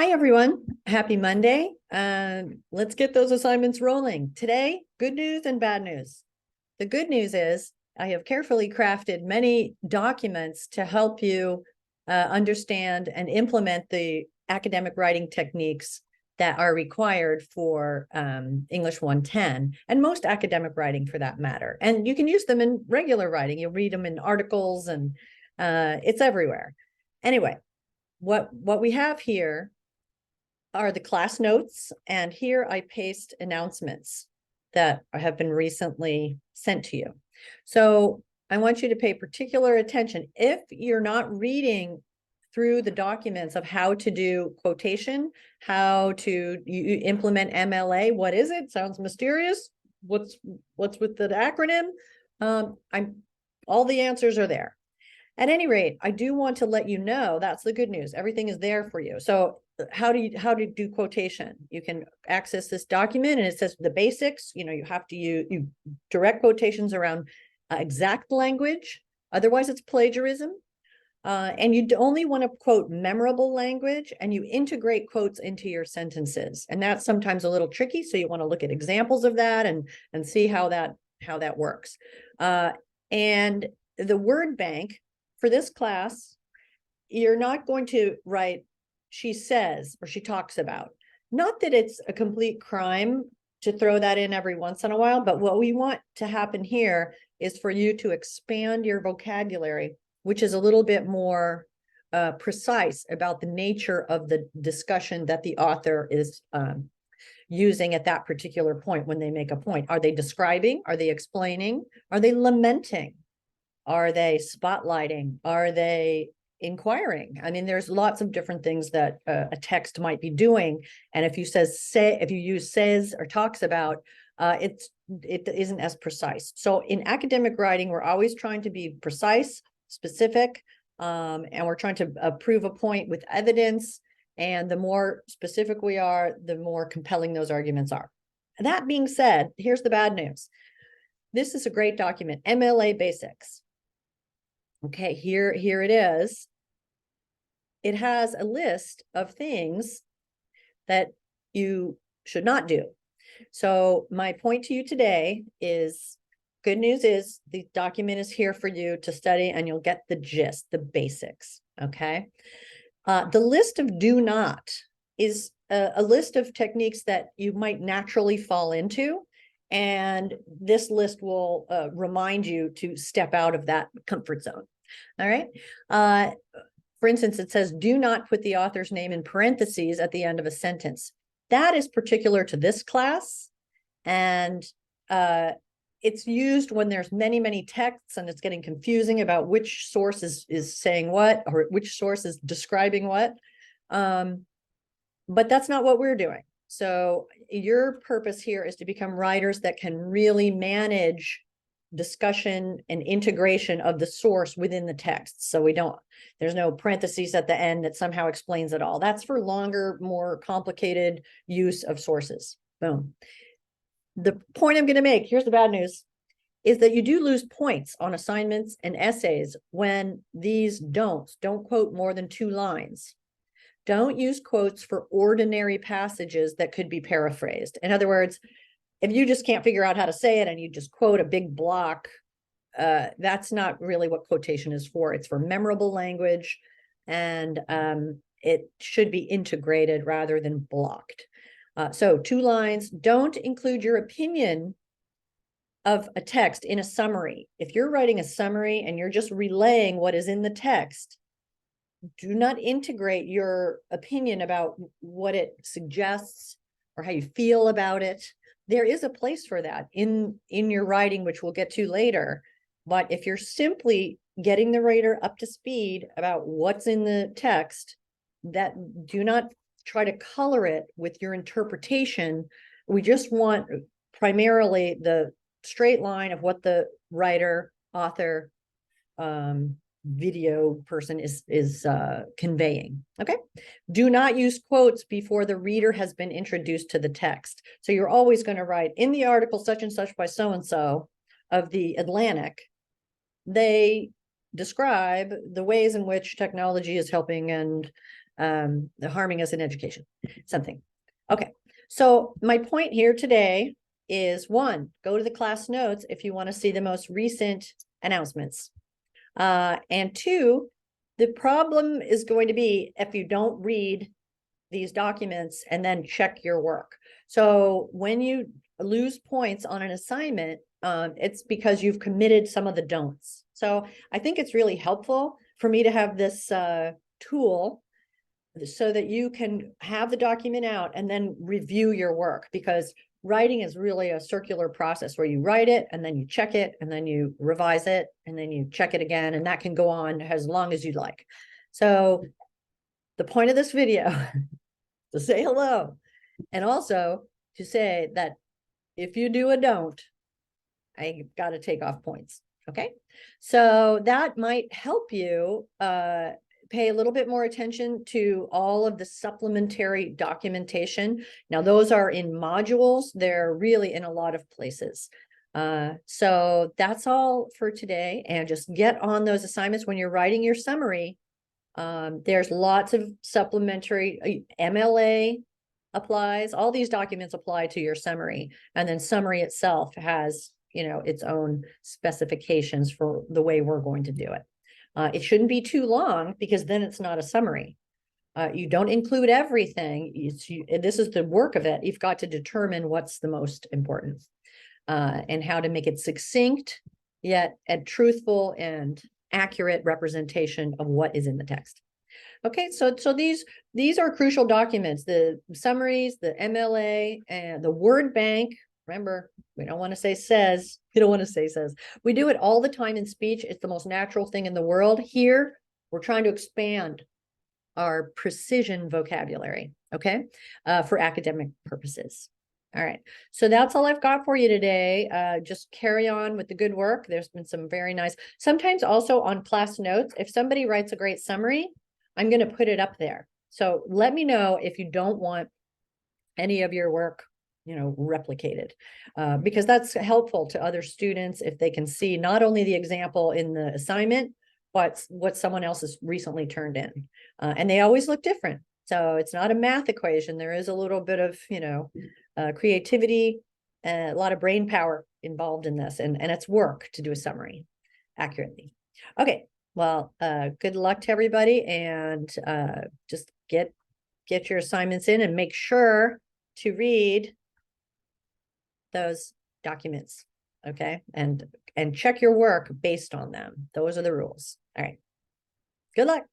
Hi, everyone. Happy Monday. Let's get those assignments rolling. Today, good news and bad news. The good news is I have carefully crafted many documents to help you understand and implement the academic writing techniques that are required for English 110 and most academic writing for that matter. And you can use them in regular writing. You'll read them in articles and it's everywhere. Anyway, what we have here are the class notes, and here I paste announcements that have been recently sent to you. So I want you to pay particular attention. If you're not reading through the documents of how to do quotation, how to implement MLA, what is it? Sounds mysterious. What's with the acronym? All the answers are there. At any rate, I do want to let you know that's the good news. Everything is there for you. So how do you do quotation? You can access this document and it says the basics. You have to use direct quotations around exact language. Otherwise, it's plagiarism. And you only want to quote memorable language, and you integrate quotes into your sentences. And that's sometimes a little tricky. So you want to look at examples of that and see how that works. And the word bank for this class, you're not going to write she says or she talks about. Not that it's a complete crime to throw that in every once in a while, but what we want to happen here is for you to expand your vocabulary, which is a little bit more precise about the nature of the discussion that the author is using at that particular point when they make a point. Are they describing? Are they explaining? Are they lamenting? Are they spotlighting? Are they inquiring? I mean, there's lots of different things that a text might be doing. And if you use says or talks about, it isn't as precise. So in academic writing, we're always trying to be precise, specific, and we're trying to prove a point with evidence. And the more specific we are, the more compelling those arguments are. That being said, here's the bad news. This is a great document, MLA Basics. Okay, here it is. It has a list of things that you should not do. So my point to you today is, good news is the document is here for you to study and you'll get the gist, the basics, okay? The list of do not is a list of techniques that you might naturally fall into. And this list will remind you to step out of that comfort zone. All right. For instance, it says, do not put the author's name in parentheses at the end of a sentence. That is particular to this class. And it's used when there's many texts and it's getting confusing about which source is saying what, or which source is describing what. But that's not what we're doing. So your purpose here is to become writers that can really manage discussion and integration of the source within the text. So there's no parentheses at the end that somehow explains it all. That's for longer, more complicated use of sources. Boom. The point I'm going to make, here's the bad news, is that you do lose points on assignments and essays when these don't quote more than 2 lines. Don't use quotes for ordinary passages that could be paraphrased. In other words, if you just can't figure out how to say it and you just quote a big block, that's not really what quotation is for. It's for memorable language, and it should be integrated rather than blocked. So 2 lines. Don't include your opinion of a text in a summary. If you're writing a summary and you're just relaying what is in the text, do not integrate your opinion about what it suggests or how you feel about it. There is a place for that in your writing, which we'll get to later. But if you're simply getting the reader up to speed about what's in the text, that do not try to color it with your interpretation. We just want primarily the straight line of what the writer, author, video person is conveying. Okay. Do not use quotes before the reader has been introduced to the text. So you're always going to write, in the article such and such by so-and-so of the Atlantic, they describe the ways in which technology is helping and harming us in education, something. Okay, so my point here today is one, go to the class notes if you want to see the most recent announcements. And two, the problem is going to be if you don't read these documents and then check your work. So when you lose points on an assignment, it's because you've committed some of the don'ts. So I think it's really helpful for me to have this tool so that you can have the document out and then review your work, because writing is really a circular process where you write it and then you check it and then you revise it and then you check it again, and that can go on as long as you'd like. So the point of this video to say hello, and also to say that if you do a don't, I got to take off points. Okay, so that might help you pay a little bit more attention to all of the supplementary documentation. Now, those are in modules. They're really in a lot of places. So that's all for today. And just get on those assignments when you're writing your summary. There's lots of supplementary MLA applies. All these documents apply to your summary, and then summary itself has, you know, its own specifications for the way we're going to do it. It shouldn't be too long, because then it's not a summary. You don't include everything. This is the work of it. You've got to determine what's the most important, and how to make it succinct, yet a truthful and accurate representation of what is in the text. Okay, so these are crucial documents: the summaries, the MLA, and the word bank. Remember, we don't want to say says. We don't want to say says. We do it all the time in speech. It's the most natural thing in the world. Here, we're trying to expand our precision vocabulary, okay, for academic purposes. All right, so that's all I've got for you today. Just carry on with the good work. There's been some very nice, sometimes also on class notes, if somebody writes a great summary, I'm going to put it up there. So let me know if you don't want any of your work, you know, replicated, because that's helpful to other students if they can see not only the example in the assignment, but what someone else has recently turned in. And they always look different. So it's not a math equation. There is a little bit of, you know, creativity, a lot of brain power involved in this, and it's work to do a summary accurately. Okay, well, good luck to everybody, and just get your assignments in and make sure to read those documents, okay, and check your work based on them. Those are the rules. All right, good luck.